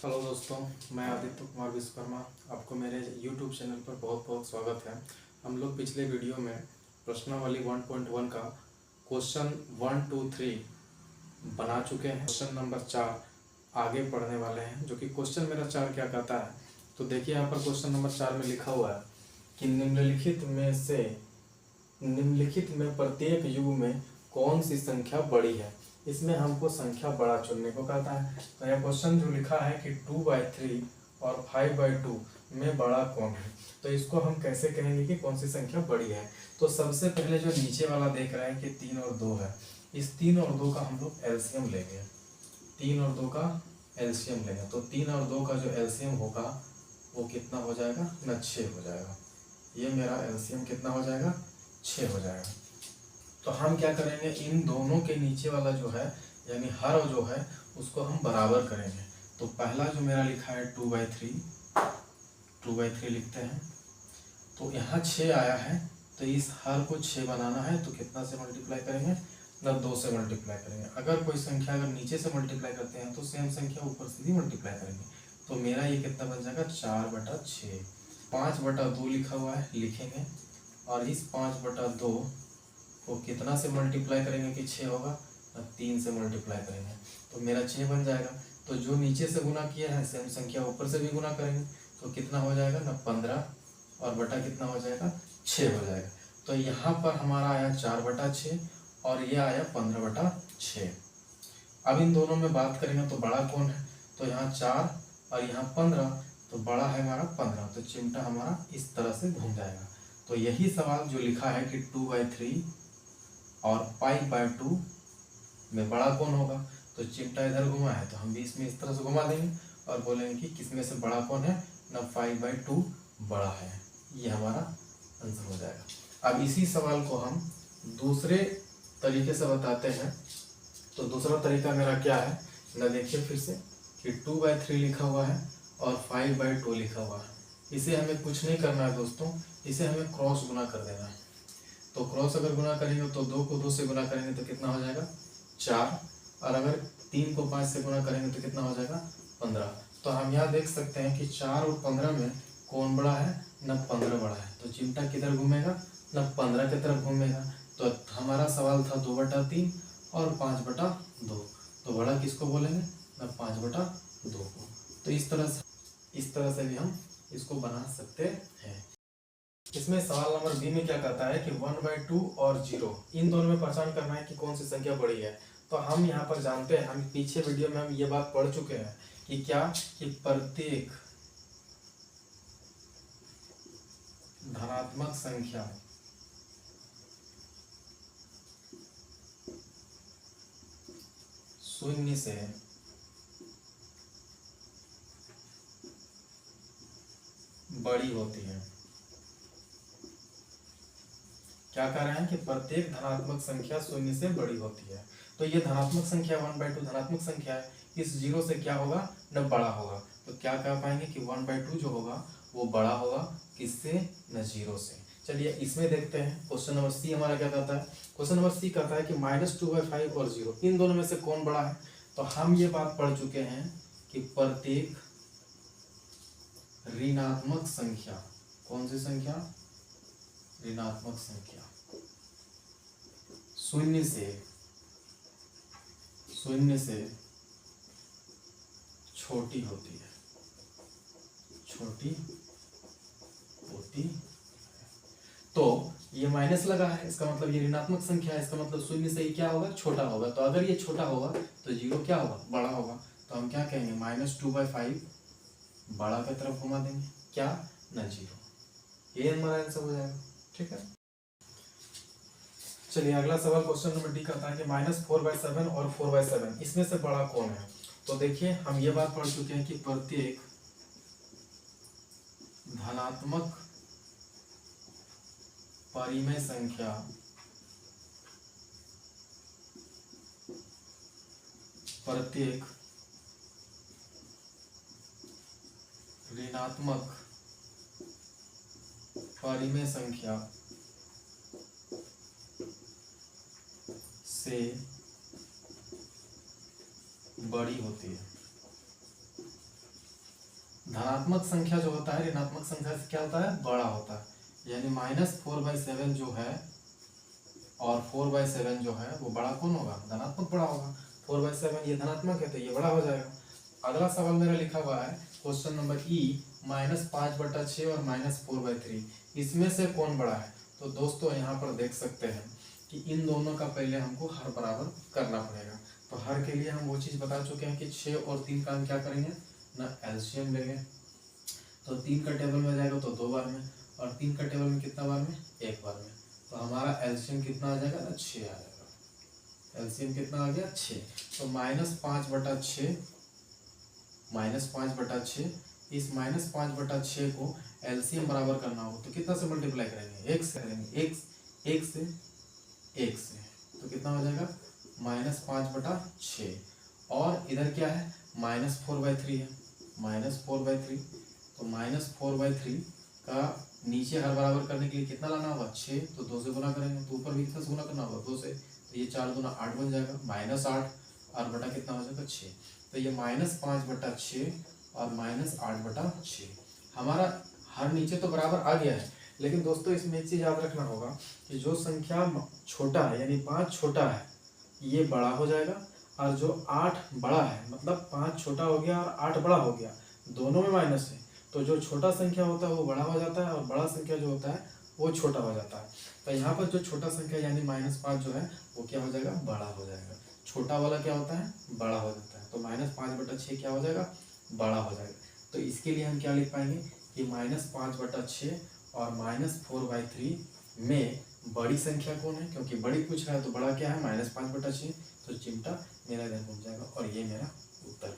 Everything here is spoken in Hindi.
हेलो दोस्तों, मैं आदित्य कुमार विश्वकर्मा। आपको मेरे YouTube चैनल पर बहुत बहुत स्वागत है। हम लोग पिछले वीडियो में प्रश्नावली 1.1 का क्वेश्चन 1, 2, 3 बना चुके हैं। क्वेश्चन नंबर 4 आगे पढ़ने वाले हैं, जो कि क्वेश्चन मेरा 4 क्या कहता है। तो देखिए यहाँ पर क्वेश्चन नंबर 4 में लिखा हुआ है कि निम्नलिखित में प्रत्येक युग में कौन सी संख्या बड़ी है। इसमें हमको संख्या बड़ा चुनने को कहता है। तो यह क्वेश्चन जो लिखा है कि 2/3 और 5/2 में बड़ा कौन है, तो इसको हम कैसे कहेंगे कि कौन सी संख्या बड़ी है। तो सबसे पहले जो नीचे वाला देख रहे हैं कि 3 और 2 है, इस 3 और 2 का हम लोग एलसीएम लेंगे। 3 और 2 का एलसीएम लेंगे तो 3 और 2 का जो एलसीएम होगा वो कितना हो जाएगा ना, 6 हो जाएगा। ये मेरा एलसीएम कितना हो जाएगा, 6 हो जाएगा। तो हम क्या करेंगे, इन दोनों के नीचे वाला जो है यानी हर जो है उसको हम बराबर करेंगे। तो पहला जो मेरा लिखा है 2/3 लिखते हैं। तो यहाँ 6 आया है, तो इस हर को 6 बनाना है तो कितना से मल्टीप्लाई करेंगे ना, 2 से मल्टीप्लाई करेंगे। अगर कोई संख्या अगर नीचे से मल्टीप्लाई करते हैं तो सेम संख्या ऊपर से भी मल्टीप्लाई करेंगे। तो मेरा ये कितना बन जाएगा, 4/6। 5/2 लिखा हुआ है, लिखेंगे। और इस 5/2 को कितना से मल्टीप्लाई करेंगे कि 6 होगा, 3 से मल्टीप्लाई करेंगे तो मेरा 6 बन जाएगा। तो जो नीचे से गुना किया है सेम संख्या ऊपर से भी गुना करेंगे तो कितना हो जाएगा ना, 15 और बटा कितना हो जाएगा, 6 हो जाएगा। तो यहाँ पर हमारा आया 4/6 और ये आया 15/6। अब इन दोनों में बात करेंगे तो बड़ा कौन है, तो यहाँ 4 और यहाँ 15, तो बड़ा है हमारा 15। तो चिमटा हमारा इस तरह से घूम जाएगा। तो यही सवाल जो लिखा है कि 2/3 और 5/2 में बड़ा कौन होगा, तो चिमटा इधर घुमा है तो हम भी इसमें इस तरह से घुमा देंगे और बोलेंगे कि किसमें से बड़ा कौन है ना, 5/2 बड़ा है। ये हमारा आंसर हो जाएगा। अब इसी सवाल को हम दूसरे तरीके से बताते हैं। तो दूसरा तरीका मेरा क्या है ना, देखिए फिर से कि 2/3 लिखा हुआ है और 5/2 लिखा हुआ है। इसे हमें कुछ नहीं करना है दोस्तों, इसे हमें क्रॉस गुना कर देना है। तो क्रॉस अगर गुना करेंगे तो 2 को 2 से गुना करेंगे तो कितना हो जाएगा, 4। और अगर 3 को 5 से गुना करेंगे तो कितना हो जाएगा, 15। तो हम यहाँ देख सकते हैं कि 4 और 15 में कौन बड़ा है ना, 15 बड़ा है। तो चिमटा किधर घूमेगा ना, 15 की तरफ घूमेगा। तो हमारा सवाल था 2/3 और 5/2। तो बड़ा किसको बोलेंगे ना, 5/2 को। तो इस तरह से भी हम इसको बना सकते हैं। इसमें सवाल नंबर बी में क्या कहता है कि 1/2 और 0 इन दोनों में पहचान करना है कि कौन सी संख्या बड़ी है। तो हम यहाँ पर जानते हैं, हम पीछे वीडियो में हम ये बात पढ़ चुके हैं कि क्या, कि प्रत्येक धनात्मक संख्या शून्य से बड़ी होती है। क्या कह रहे हैं कि प्रत्येक धनात्मक संख्या शून्य से बड़ी होती है। तो ये धनात्मक संख्या 1/2 धनात्मक संख्या है, इस 0 से क्या होगा न, बड़ा होगा। तो क्या कह पाएंगे कि 1/2 जो होगा वो बड़ा होगा किससे न, 0 से। चलिए इसमें देखते हैं क्वेश्चन नंबर सी हमारा क्या कहता है। क्वेश्चन नंबर सी कहता है कि -2/5 और 0 इन दोनों में से कौन बड़ा है। तो हम ये बात पढ़ चुके हैं कि प्रत्येक ऋणात्मक संख्या, कौन सी संख्या, ऋणात्मक संख्या शून्य से छोटी होती है, छोटी होती। तो ये माइनस लगा है, इसका मतलब ये ऋणात्मक संख्या है, इसका मतलब शून्य से ही क्या होगा, छोटा होगा। तो अगर ये छोटा होगा तो 0 क्या होगा, बड़ा होगा। तो हम क्या कहेंगे, -2/5 बड़ा की तरफ घुमा देंगे, क्या ना, 0। ये हमारा आंसर हो जाएगा। ठीक है, चलिए अगला सवाल क्वेश्चन नंबर डी कहता है कि -4/7 और 4/7 इसमें से बड़ा कौन है। तो देखिए हम ये बात पढ़ चुके हैं कि प्रत्येक धनात्मक परिमेय संख्या प्रत्येक ऋणात्मक परिमेय संख्या से बड़ी होती है। धनात्मक संख्या जो होता है ऋणात्मक संख्या से क्या होता है, बड़ा होता है। यानी -4/7 जो है और 4/7 जो है वो बड़ा कौन होगा, धनात्मक बड़ा होगा। 4/7 ये धनात्मक है तो ये बड़ा हो जाएगा। अगला सवाल मेरा लिखा हुआ है क्वेश्चन नंबर ई -5/6 और -4/3, इसमें से कौन बड़ा है। तो दोस्तों यहाँ पर देख सकते हैं कि इन दोनों का पहले हमको हर बराबर करना पड़ेगा। तो हर के लिए हम वो चीज़ बता चुके हैं कि 6 और 3 का हम क्या करेंगे ना, एलसीएम लेंगे। तो 3 का टेबल में जाएगा तो 2 बार में, और 3 का टेबल में कितना बार में, 1 बार में। तो हमारा एलसीएम कितना आ जाएगा ना, 6 आ जाएगा। एलसीएम कितना आ गया, 6। तो -5/6 -5/6, इस -5/6 को एलसीएम बराबर करना हो तो कितना से मल्टीप्लाई करेंगे, 1 से करेंगे। 1 से 1 से तो कितना हो जाएगा -5/6। और इधर क्या है, -4/3 है, -4/3। तो -4/3 का नीचे हर बराबर करने के लिए कितना लाना होगा, 6। तो 2 से गुना करेंगे तो ऊपर भी कितना से गुना करना होगा, 2 से। तो ये 4 दूना 8 बन जाएगा, -8 और बटा कितना हो जाएगा, 6। तो ये -5/6 और -8/6 हमारा हर नीचे तो बराबर आ गया है। लेकिन दोस्तों इसमें एक चीज़ याद रखना होगा कि जो संख्या छोटा है यानी 5 छोटा है ये बड़ा हो जाएगा, और जो 8 बड़ा है मतलब 5 छोटा हो गया और 8 बड़ा हो गया, दोनों में माइनस है। तो जो छोटा संख्या होता है वो बड़ा हो जाता है और बड़ा संख्या जो होता है वो छोटा हो जाता है। तो यहाँ पर जो छोटा संख्या यानी -5 जो है वो क्या हो जाएगा, बड़ा हो जाएगा। छोटा वाला क्या होता है, बड़ा हो जाता है। तो -5/6 क्या हो जाएगा, बड़ा हो जाएगा। तो इसके लिए हम क्या लिख पाएंगे कि -5/6 और -4/3 में बड़ी संख्या कौन है, क्योंकि बड़ी पूछ रहा है तो बड़ा क्या है, -5/6। तो चिमटा मेरा इधर घूम जाएगा और ये मेरा उत्तर है।